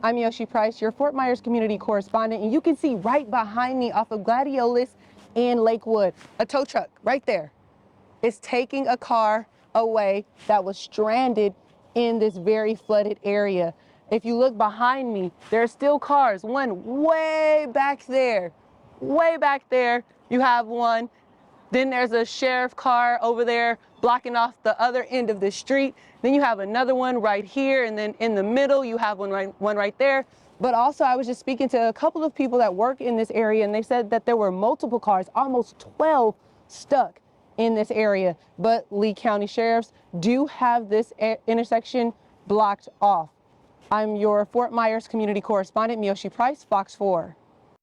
I'm Miyoshi Price, your Fort Myers community correspondent, and you can see right behind me off of Gladiolus and Lakewood, a tow truck right there. It's taking a car away that was stranded in this very flooded area. If you look behind me, there are still cars, one way back there. Way back there, you have one. Then there's a sheriff car over there blocking off the other end of the street. Then you have another one right here, and then in the middle you have one right there. But also I was just speaking to a couple of people that work in this area, and they said that there were multiple cars, almost 12 stuck in this area. But Lee County Sheriffs do have this intersection blocked off. I'm your Fort Myers community correspondent, Miyoshi Price, Fox 4.